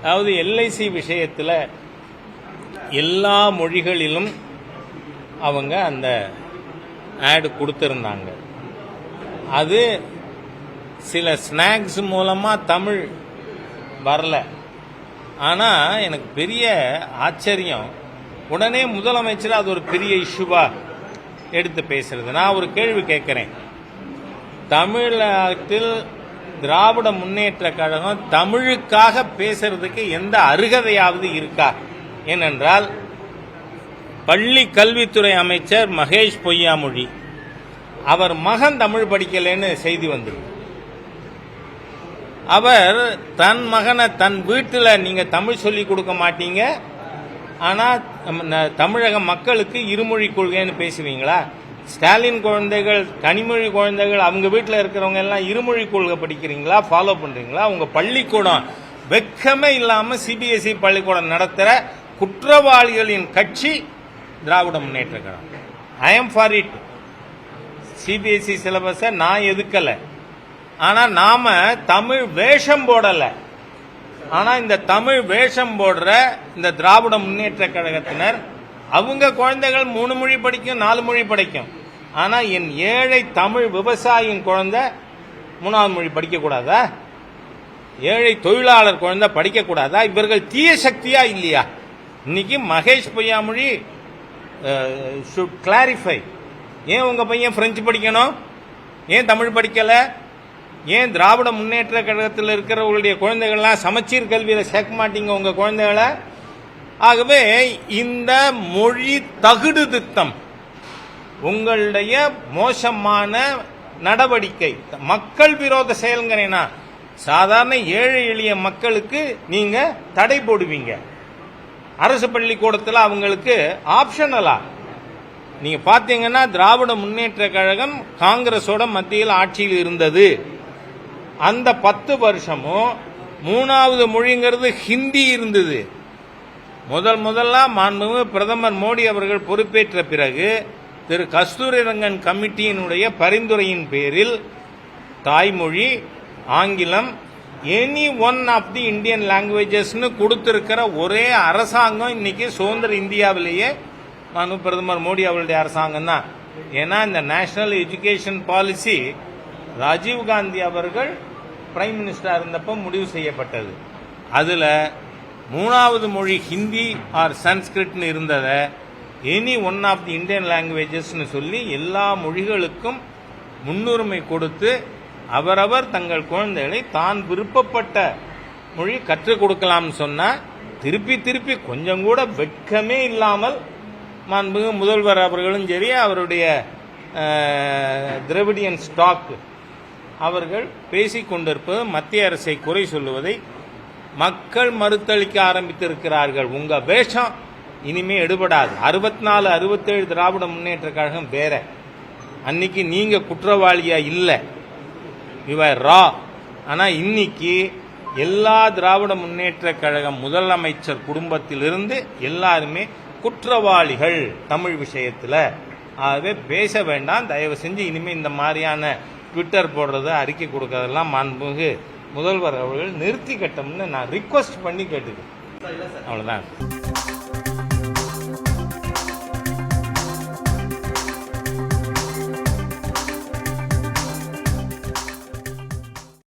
அதாவது எல்ஐசி விஷயத்தில் எல்லா மொழிகளிலும் அவங்க அந்த ஆடு கொடுத்துருந்தாங்க. அது சில ஸ்நாக்ஸ் மூலமாக தமிழ் வரல. ஆனால் எனக்கு பெரிய ஆச்சரியம், உடனே முதலமைச்சர் அது ஒரு பெரிய இஷ்யூவாக எடுத்து பேசுறது. நான் ஒரு கேள்வி கேட்குறேன், தமிழ்நாட்டில் திராவிட முன்னேற்ற கழகம் தமிழுக்காக பேசுறதுக்கு எந்த அருகதையாவது இருக்கா? ஏனென்றால் பள்ளி கல்வித்துறை அமைச்சர் மகேஷ் பொய்யாமொழி, அவர் மகன் தமிழ் படிக்கலைன்னு செய்தி வந்தது. அவர் தன் மகனை தன் வீட்டில் நீங்க தமிழ் சொல்லி கொடுக்க மாட்டீங்க, ஆனால் தமிழக மக்களுக்கு இருமொழி கொள்கைன்னு பேசுவீங்களா? ஸ்டாலின் குழந்தைகள், கனிமொழி குழந்தைகள், அவங்க வீட்டில் இருக்கிறவங்க எல்லாம் இருமொழி கொள்கை படிக்கிறீங்களா, ஃபாலோ பண்றீங்களா? உங்க பள்ளிக்கூடம் வெக்கமே இல்லாமல் சிபிஎஸ்இ பள்ளிக்கூடம் நடத்துகிற குற்றவாளிகளின் கட்சி Dravida Munnetra Kazhagam. I am for it. CBSE சிலபஸை நான் எதுக்கலை, ஆனால் நாம தமிழ் வேஷம் போடலை. ஆனால் இந்த தமிழ் வேஷம் போடுற இந்த திராவிட முன்னேற்ற கழகத்தினர் அவங்க குழந்தைகள் 3 மொழி படிக்கும், 4 மொழி படிக்கும். ஆனால் என் ஏழை தமிழ் விவசாயியின் குழந்தை 3வது மொழி படிக்கக்கூடாதா? ஏழை தொழிலாளர் குழந்தை படிக்கக்கூடாதா? இவர்கள் தீய சக்தியா இல்லையா? இன்னைக்கு மகேஷ் பொய்யாமொழி ஷுட் கிளாரிஃபை. ஏன் உங்க பையன் பிரெஞ்சு படிக்கணும்? ஏன் தமிழ் படிக்கல? ஏன் திராவிட முன்னேற்ற கழகத்தில் இருக்கிறவங்களுடைய குழந்தைகள்லாம் சமச்சீர் கல்வியில் சேர்க்க மாட்டீங்க உங்க குழந்தைகளை? ஆகவே இந்த மொழி தகுடு திட்டம் உங்களுடைய மோசமான நடவடிக்கை, மக்கள் விரோத செயல்கிறேனா? சாதாரண ஏழை எளிய மக்களுக்கு நீங்க தடை போடுவீங்க. அரசு பள்ளிக்கூடத்தில் அவங்களுக்கு ஆப்ஷனலா நீங்க பாத்தீங்கன்னா, திராவிட முன்னேற்ற கழகம் காங்கிரஸோட மத்தியில் ஆட்சியில் இருந்தது. அந்த 10 வருஷமும் 3வது மொழிங்கிறது ஹிந்தி இருந்தது. முதல்ல மாண்புமிகு பிரதமர் மோடி அவர்கள் பொறுப்பேற்ற பிறகு திரு கஸ்தூரிரங்கன் கமிட்டியினுடைய பரிந்துரையின் பேரில் தாய்மொழி, ஆங்கிலம், any one of the Indian லாங்குவேஜஸ்னு கொடுத்திருக்கிற ஒரே அரசாங்கம் இன்னைக்கு சுதந்திர இந்தியாவிலேயே மாண்புமிகு பிரதமர் மோடி அவர்களுடைய அரசாங்கம் தான். ஏன்னா இந்த நேஷனல் எஜுகேஷன் பாலிசி ராஜீவ்காந்தி அவர்கள் பிரைம் மினிஸ்டர் இருந்தப்போ முடிவு செய்யப்பட்டது. அதுல 3வது மொழி ஹிந்தி ஆர் சன்ஸ்கிரிட்னு இருந்ததை any one of the Indian லாங்குவேஜஸ்னு சொல்லி எல்லா மொழிகளுக்கும் முன்னுரிமை கொடுத்து அவரவர் தங்கள் குழந்தைகளை தான் விருப்பப்பட்ட மொழி கற்றுக் கொடுக்கலாம்னு சொன்னா, திருப்பி கொஞ்சம் கூட வெட்கமே இல்லாமல் மாண்புமிகு முதல்வர் அவர்களும் சரி, அவருடைய திராவிடியன் ஸ்டாக் அவர்கள் பேசிக் கொண்டிருப்பது மத்திய அரசை குறை சொல்லுவதை மக்கள் மறுத்தளிக்க ஆரம்பித்திருக்கிறார்கள். உங்க வேஷம் இனிமே எடுபடாது. 64, 67 திராவிட முன்னேற்ற கழகம் வேற. அன்னைக்கு நீங்க குற்றவாளியா இல்ல, இவர் ரா. ஆனா இன்னைக்கு எல்லா திராவிட முன்னேற்ற கழகம் முதலமைச்சர் குடும்பத்திலிருந்து எல்லாருமே குற்றவாளிகள் தமிழ் விஷயத்தில். ஆகவே பேச வேண்டாம், தயவு செஞ்சு இனிமே இந்த மாதிரியான ட்விட்டர் போடுறது, அறிக்கை கொடுக்கறதெல்லாம் மாண்புமிகு முதல்வர் அவர்கள் நிறுத்தி கட்டம்னு நான் ரிக்வஸ்ட் பண்ணி கேட்டுக்கிறேன். அவ்வளவுதான்.